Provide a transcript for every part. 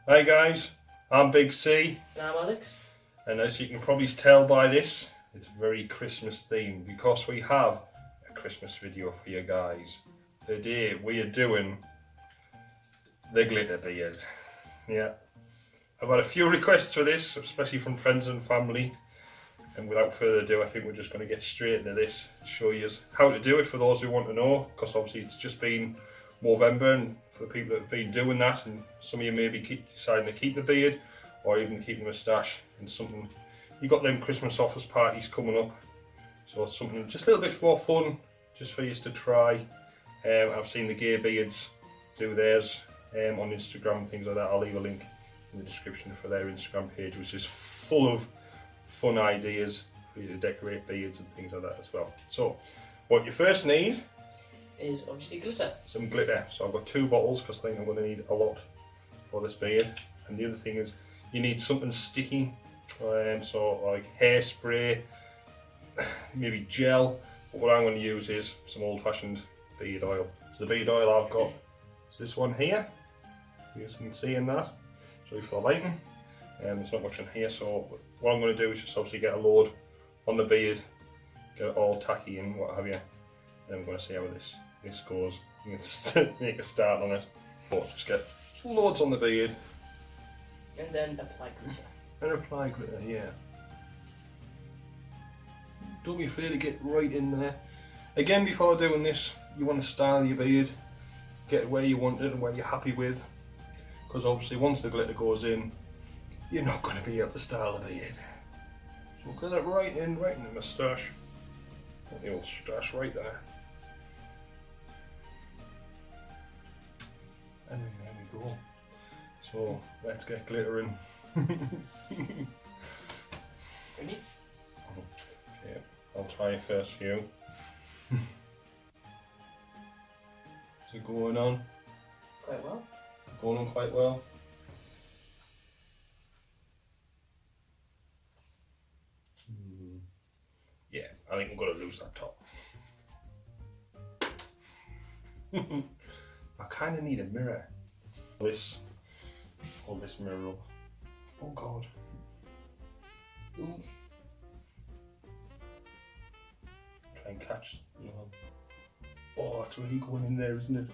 Hi guys, I'm Big C, And I'm Alex. and as you can probably tell by this, it's very Christmas themed because we have a Christmas video for you guys. Today we are doing the glitter beard. Yeah, I've had a few requests for this, especially from friends and family. And without further ado, I think we're just going to get straight into this, show you how to do it for those who want to know, because obviously it's just been November, and for the people that have been doing that, and some of you maybe deciding to keep the beard or even keep the moustache, and something, you got them Christmas office parties coming up, so it's something just a little bit more fun, just for you to try. I've seen the gay beards do theirs on Instagram and things like that. I'll leave a link in the description for their Instagram page, which is full of fun ideas for you to decorate beards and things like that as well. So what you first need Is obviously glitter. some glitter. So I've got 2 bottles because I think I'm going to need a lot for this beard. And the other thing is you need something sticky, so like hairspray, maybe gel. But what I'm going to use is some old-fashioned beard oil. So the beard oil I've got is this one here. You guys can see in that. Sorry for the lighting. There's not much in here, so what I'm going to do is just obviously get a load on the beard, get it all tacky and what have you, and I'm going to see how this goes. You can make a start on it, but just get loads on the beard. And then apply glitter. And apply glitter, yeah. Don't be afraid to get right in there. Again, before doing this, you want to style your beard, get it where you want it and where you're happy with, because obviously once the glitter goes in, you're not going to be able to style the beard. So get it right in the moustache. Got the old moustache right there. And then there we go. So let's get glittering. Ready? Okay, I'll try a first few. Is it going on? Quite well. Going on quite well. Yeah, I think I'm going to lose that top. I kind of need a mirror. Hold this mirror up. Oh God. Ooh. Try and catch. Oh, it's really going in there, isn't it?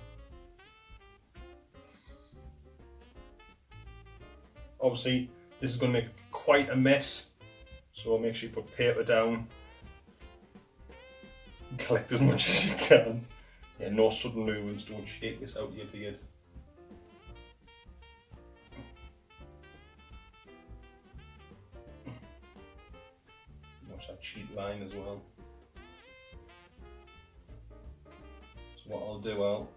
Obviously, this is going to make quite a mess, so make sure you put paper down. Collect as much as you can. Yeah, no sudden movements, don't shake this out of your beard. Watch that cheap line as well. So what I'll do, I'll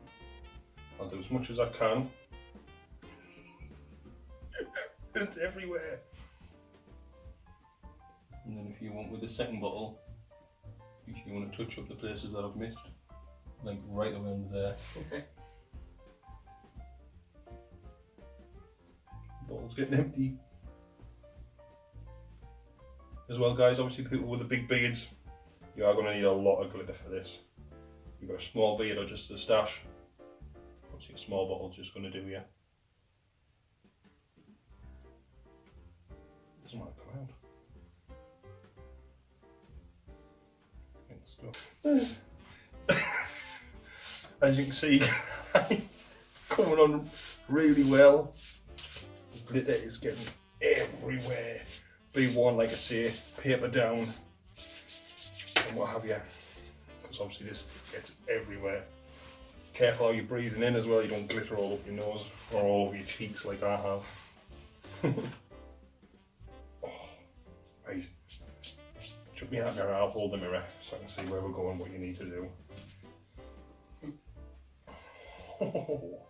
do as much as I can. It's everywhere. And then if you want with the second bottle, if you want to touch up the places that I've missed, like right around there. Bottle's getting empty. As well guys, obviously people with the big beards, you are going to need a lot of glitter for this. If you've got a small beard or just a stash, obviously a small bottle's just going to do you. Doesn't want to come out. Stuff. As you can see, it's coming on really well. The glitter is getting everywhere. B1, like I say, paper down and what have you, because obviously this gets everywhere. Careful how you're breathing in as well, you don't glitter all up your nose or all over your cheeks like I have. Oh, right. Chuck me that mirror, I'll hold the mirror so I can see where we're going, what you need to do. Oh.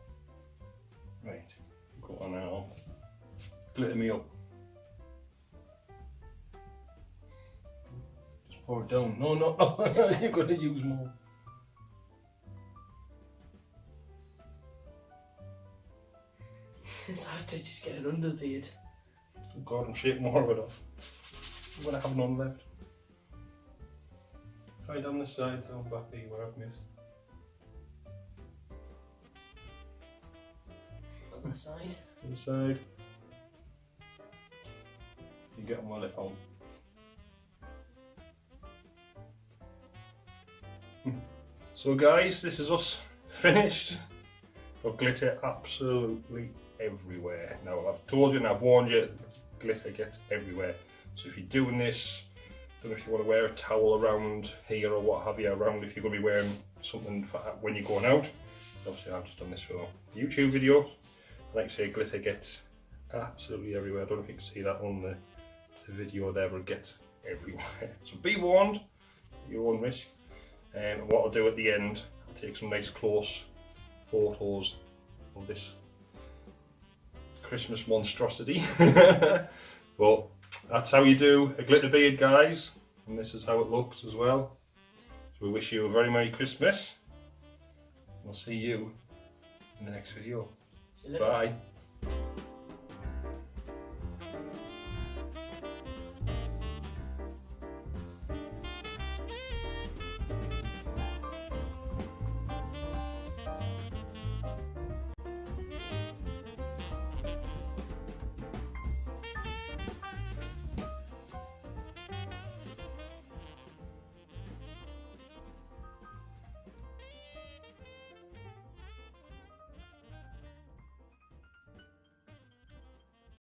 Right, go on now. Glitter me up. Just pour it down. No, you're going to use more. It's hard to just get it under the beard. Oh God, I'm shaking more of it off. I'm going to have none left. Try down this side so I'm back here where I've missed. On the side. On the side. You get on my lip on. So guys, this is us finished. Got glitter absolutely everywhere. Now I've told you and I've warned you, glitter gets everywhere. So if you're doing this, don't know if you want to wear a towel around here or what have you around, if you're going to be wearing something for when you're going out. Obviously I've just done this for a YouTube video. Like I say, glitter gets absolutely everywhere. I don't know if you can see that on the video there, but it gets everywhere. So be warned, your own risk. And what I'll do at the end, I'll take some nice close photos of this Christmas monstrosity. But that's how you do a glitter beard, guys, and this is how it looks as well. So we wish you a very Merry Christmas. We'll see you in the next video. See you later. Bye.